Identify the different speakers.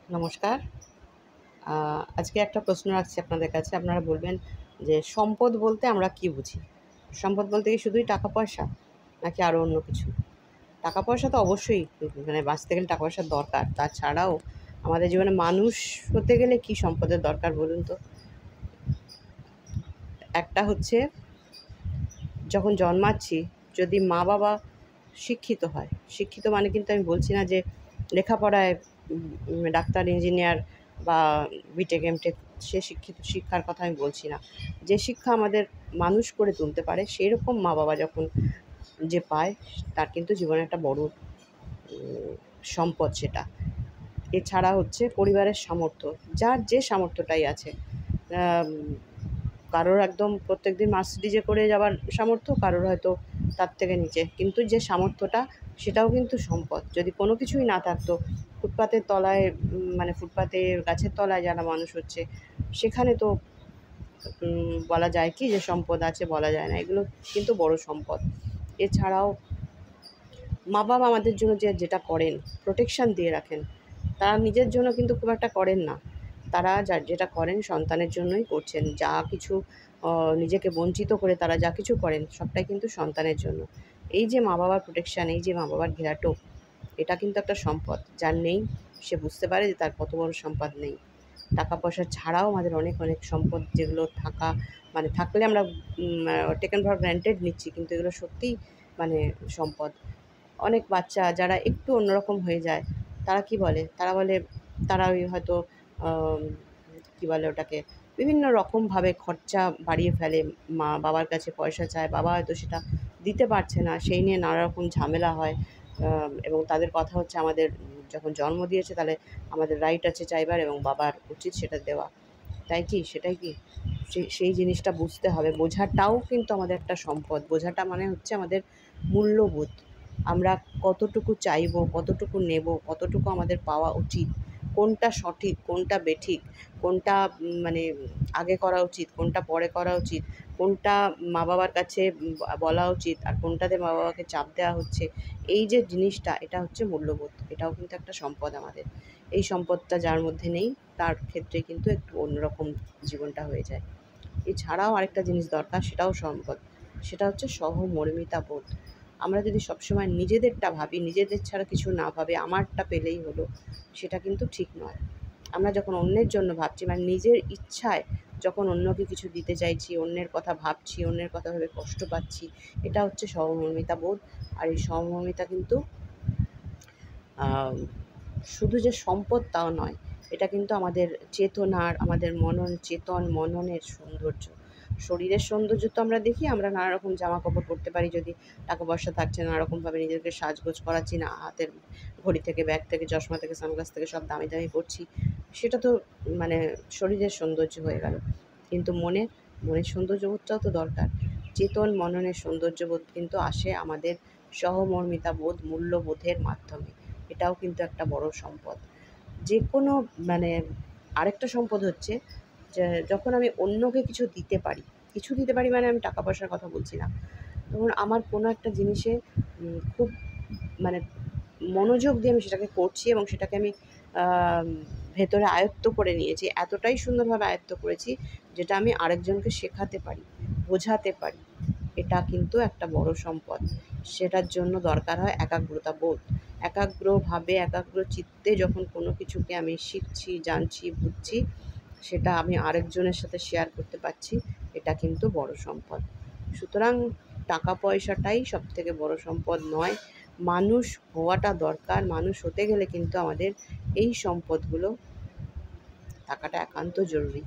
Speaker 1: নমস্কার। আজকে একটা প্রশ্ন রাখছি আপনাদের কাছে। আপনারা বলবেন যে সম্পদ বলতে আমরা কী বুঝি? সম্পদ বলতে কি শুধুই টাকা-পয়সা? নাকি আরও অন্য কিছু? টাকা-পয়সা তো অবশ্যই মানে বাঁচতে গেলে টাকা-পয়সার দরকার। তাছাড়াও আমাদের জীবনে মানুষ হতে গেলে কী সম্পদের দরকার বলুন তো? একটা হচ্ছে যখন জন্মাচ্ছি যদি মা-বাবা শিক্ষিত হয়, শিক্ষিত মানে কিন্তু আমি বলছি না যে লেখাপড়ায় ডাক্তার, ইঞ্জিনিয়ার বা বিটেক, এমটেক সে শিক্ষার কথা আমি বলছি না। যে শিক্ষা আমাদের মানুষ করে তুলতে পারে সেইরকম মা-বাবা যখন যে পায় তার কিন্তু জীবনে একটা বড় সম্পদ সেটা। এছাড়া হচ্ছে পরিবারের সামর্থ্য, যার যে সামর্থ্যটাই আছে। আম কারোর একদম প্রত্যেকদিন মার্সিডিজে করে যাওয়ার সামর্থ্য, কারোর হয়তো তার থেকে নিচে। কিন্তু যে সামর্থ্যটা সেটাও কিন্তু সম্পদ। যদি কোনো কিছুই না থাকতো, ফুটপাতের তলায় মানে ফুটপাতে গাছের তলায় যারা মানুষ হচ্ছে, সেখানে তো বলা যায় কি যে সম্পদ আছে? বলা যায় না। এগুলো কিন্তু বড় সম্পদ। এছাড়াও মা-বাবা আমাদের জন্য যেটা করেন, প্রোটেকশান দিয়ে রাখেন, তারা নিজের জন্য কিন্তু খুব একটা করেন না। তারা যেটা করেন সন্তানের জন্যই করছেন। যা কিছু নিজেকে বঞ্চিত করে তারা যা কিছু করেন সবটাই কিন্তু সন্তানের জন্য। এই যে মা-বাবার প্রোটেকশান, এই যে মা-বাবার ঘেরাটোপ, এটা কিন্তু একটা সম্পদ। যার নেই সে বুঝতে পারে যে তার কত বড় সম্পদ নেই। টাকা-পয়সা ছাড়াও আমাদের অনেক সম্পদ যেগুলো মানে থাকলে আমরা টেকেন ফর গ্র্যান্টেড নিচ্ছি, কিন্তু এগুলো সত্যিই মানে সম্পদ। অনেক বাচ্চা যারা একটু অন্যরকম হয়ে যায়, তারা কি বলে? তারা বলে তারা ওই হয়তো আম কী বলে ওটাকে? বিভিন্ন রকমভাবে খরচা বাড়িয়ে ফেলে। মা-বাবার কাছে পয়সা চায়, বাবা হয়তো সেটা দিতে পারছে না। সেই নিয়ে নানা রকম ঝামেলা হয়। এবং তাদের কথা হচ্ছে আমাদের যখন জন্ম দিয়েছে তাহলে আমাদের রাইট আছে চাইবার এবং বাবার উচিত সেটা দেওয়া। তাই কি? সেটাই কি? সেই জিনিসটা বুঝতে হবে। বোঝাটাও কিন্তু আমাদের একটা সম্পদ। বোঝাটা মানে হচ্ছে আমাদের মূল্যবোধ। আমরা কতটুকু চাইবো, কতটুকু নেব, কতটুকু আমাদের পাওয়া উচিত, কোনটা সঠিক, কোনটা বেঠিক, কোনটা মানে আগে করা উচিত, কোনটা পরে করা উচিত, কোনটা মা-বাবার কাছে বলা উচিত আর কোনটাতে মা-বাবাকে চাপ দেওয়া হচ্ছে। এই যে জিনিসটা, এটা হচ্ছে মূল্যবোধ। এটাও কিন্তু একটা সম্পদ আমাদের। এই সম্পদটা যার মধ্যে নেই তার ক্ষেত্রে কিন্তু একটু অন্যরকম জীবনটা হয়ে যায়। এছাড়াও আরেকটা জিনিস দরকার, সেটাও সম্পদ। সেটা হচ্ছে সহমর্মিতা বোধ। আমরা যদি সবসময় নিজেদেরটা ভাবি, নিজেদের ছাড়া কিছু না ভাবি, আমারটা পেলেই হলো, সেটা কিন্তু ঠিক নয়। আমরা যখন অন্যের জন্য ভাবছি, মানে নিজের ইচ্ছায় যখন অন্যকে কিছু দিতে চাইছি, অন্যের কথা ভাবছি, অন্যের কথা ভেবে কষ্ট পাচ্ছি, এটা হচ্ছে সহমর্মিতা বোধ। আর এই সহমর্মিতা কিন্তু শুধু যে সম্পদ তাও নয়, এটা কিন্তু আমাদের চেতনার, আমাদের মননের সৌন্দর্য। শরীরের সৌন্দর্য তো আমরা দেখি, আমরা নানা রকম জামাকাপড় পরতে পারি, যদি টাকা-পয়সা থাকছে নানা রকমভাবে নিজেদেরকে সাজগোজ করাচ্ছি, না হাতের ঘড়ি থেকে, ব্যাগ থেকে, চশমা থেকে, সানগ্লাস থেকে সব দামি দামি পরছি। সেটা তো মানে শরীরের সৌন্দর্য হয়ে গেল। কিন্তু মনের সৌন্দর্যবোধটাও তো দরকার। মননের সৌন্দর্যবোধ কিন্তু আসে আমাদের সহমর্মিতা বোধ, মূল্যবোধের মাধ্যমে। এটাও কিন্তু একটা বড় সম্পদ। যে কোনো মানে আরেকটা সম্পদ হচ্ছে যে যখন আমি অন্যকে কিছু দিতে পারি মানে আমি টাকা পয়সার কথা বলছি না। ধরুন আমার কোনো একটা জিনিসে খুব মানে মনোযোগ দিয়ে আমি সেটাকে করছি এবং সেটাকে আমি আম ভেতরে আয়ত্ত করে নিয়েছি। এতটাই সুন্দরভাবে আয়ত্ত করেছি যেটা আমি আরেকজনকে শেখাতে পারি, বোঝাতে পারি। এটা কিন্তু একটা বড় সম্পদ। সেটার জন্য দরকার হয় একাগ্রতা বোধ। একাগ্রভাবে, একাগ্র চিত্তে যখন কোনো কিছুকে আমি শিখছি, জানছি, বুঝছি, সেটা আমি আরেকজনের সাথে শেয়ার করতে পারছি, এটা কিন্তু বড় সম্পদ। সুতরাং টাকা পয়সাটাই সবথেকে বড় সম্পদ নয়। মানুষ হওয়াটা দরকার। মানুষ হতে গেলে কিন্তু আমাদের এই সম্পদগুলো থাকাটা একান্ত জরুরি।